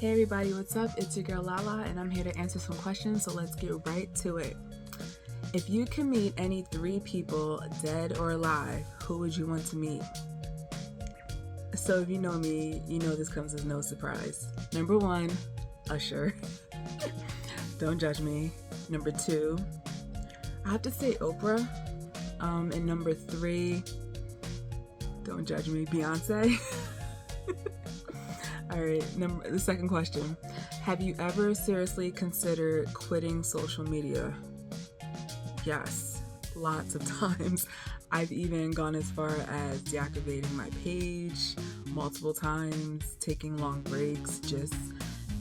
Hey everybody, what's up? It's your girl Lala and I'm here to answer some questions, so let's get right to it. If you could meet any 3 people, dead or alive, who would you want to meet? So if you know me, you know this comes as no surprise. Number 1, Usher. Don't judge me. Number 2, I have to say Oprah. And number 3, don't judge me, Beyonce. All right, the second question. Have you ever seriously considered quitting social media? Yes, lots of times. I've even gone as far as deactivating my page multiple times, taking long breaks, just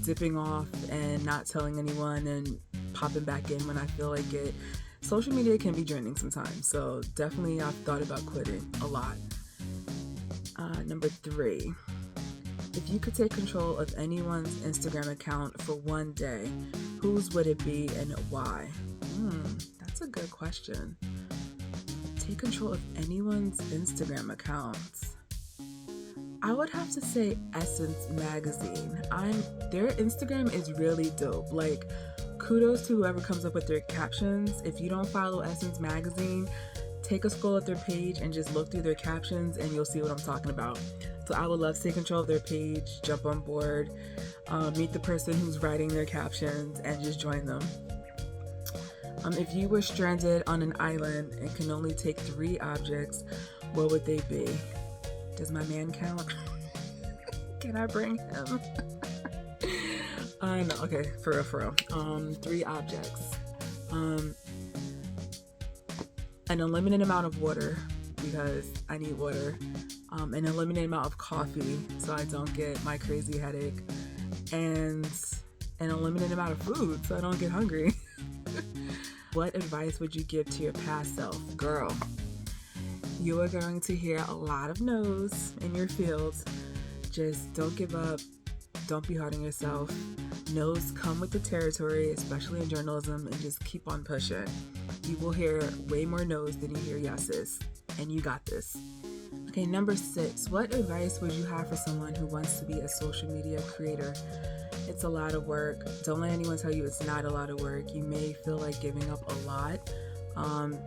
dipping off and not telling anyone and popping back in when I feel like it. Social media can be draining sometimes, so definitely I've thought about quitting a lot. Number 3. If you could take control of anyone's Instagram account for one day, whose would it be and why? That's a good question. Take control of anyone's Instagram account. I would have to say Essence Magazine. Their Instagram is really dope. Like, kudos to whoever comes up with their captions. If you don't follow Essence Magazine, take a scroll at their page and just look through their captions and you'll see what I'm talking about. So I would love to take control of their page, jump on board, meet the person who's writing their captions, and just join them. If you were stranded on an island and can only take 3 objects, what would they be? Does my man count? Can I bring him? No, okay, for real. 3 objects. An unlimited amount of water, because I need water. An unlimited amount of coffee so I don't get my crazy headache, and an unlimited amount of food so I don't get hungry. What advice would you give to your past self? Girl, you are going to hear a lot of no's in your field. Just don't give up. Don't be hard on yourself. No's come with the territory, especially in journalism, and just keep on pushing. You will hear way more no's than you hear yeses, and you got this. Okay, number 6, what advice would you have for someone who wants to be a social media creator? It's a lot of work. Don't let anyone tell you it's not a lot of work. You may feel like giving up a lot.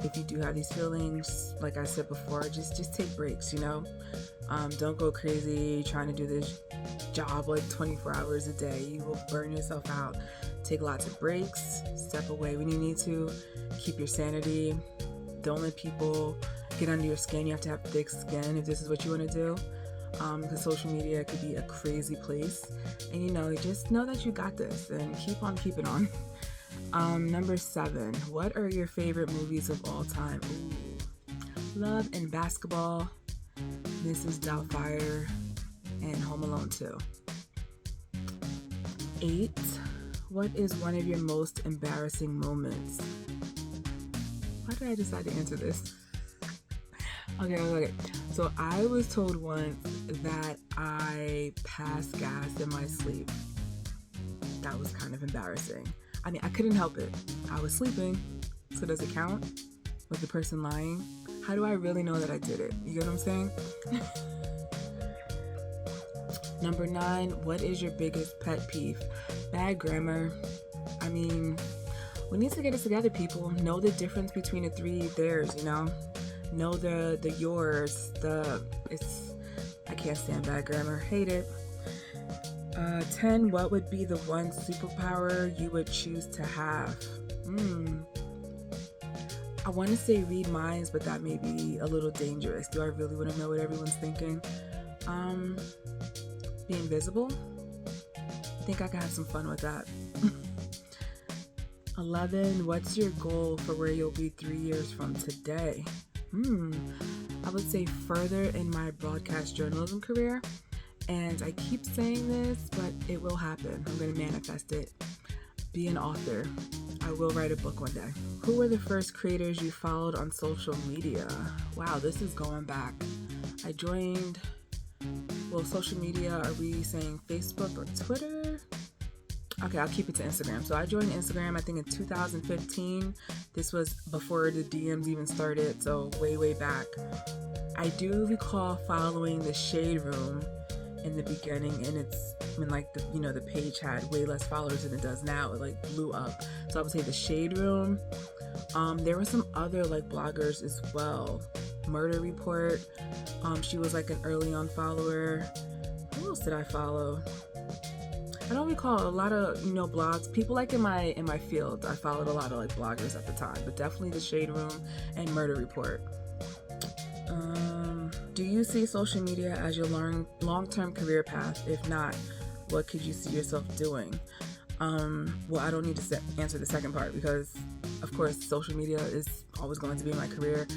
If you do have these feelings, like I said before, just take breaks, you know? Don't go crazy trying to do this job like 24 hours a day. You will burn yourself out. Take lots of breaks, step away when you need to, keep your sanity. Don't let people get under your skin. You have to have thick skin if this is what you want to do, because social media could be a crazy place, and just know that you got this and keep on keeping on. Number 7, what are your favorite movies of all time? Love and Basketball, Mrs. Doubtfire, and Home Alone 2. 8, what is one of your most embarrassing moments? Why did I decide to answer this? Okay. So I was told once that I passed gas in my sleep. That was kind of embarrassing. I mean, I couldn't help it. I was sleeping. So does it count? Was the person lying? How do I really know that I did it? You get what I'm saying? Number 9, what is your biggest pet peeve? Bad grammar. I mean, we need to get it together, people. Know the difference between the 3 theirs, you know? Know the yours, I can't stand bad grammar, hate it. 10, what would be the one superpower you would choose to have? I want to say read minds, but that may be a little dangerous. Do I really want to know what everyone's thinking? Be invisible? I think I could have some fun with that. 11, what's your goal for where you'll be 3 years from today? I would say further in my broadcast journalism career, and I keep saying this, but it will happen. I'm going to manifest it. Be an author. I will write a book one day. Who were the first creators you followed on social media? Wow, this is going back. I joined, social media, are we saying Facebook or Twitter? Okay, I'll keep it to Instagram. So I joined Instagram, I think in 2015. This was before the DMs even started, so way back. I do recall following the Shade Room in the beginning, and it's when like the page had way less followers than it does now. It like blew up. So I would say the Shade Room. There were some other like bloggers as well. Murder Report. She was like an early on follower. Who else did I follow? I don't recall. A lot of blogs. People like in my field. I followed a lot of like bloggers at the time, but definitely the Shade Room and Murder Report. Do you see social media as your long-term career path? If not, what could you see yourself doing? Well, I don't need to answer the second part because, of course, social media is always going to be my career.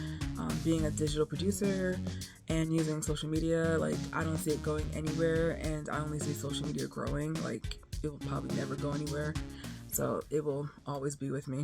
Being a digital producer and using social media, like, I don't see it going anywhere, and I only see social media growing. Like, it will probably never go anywhere, so it will always be with me.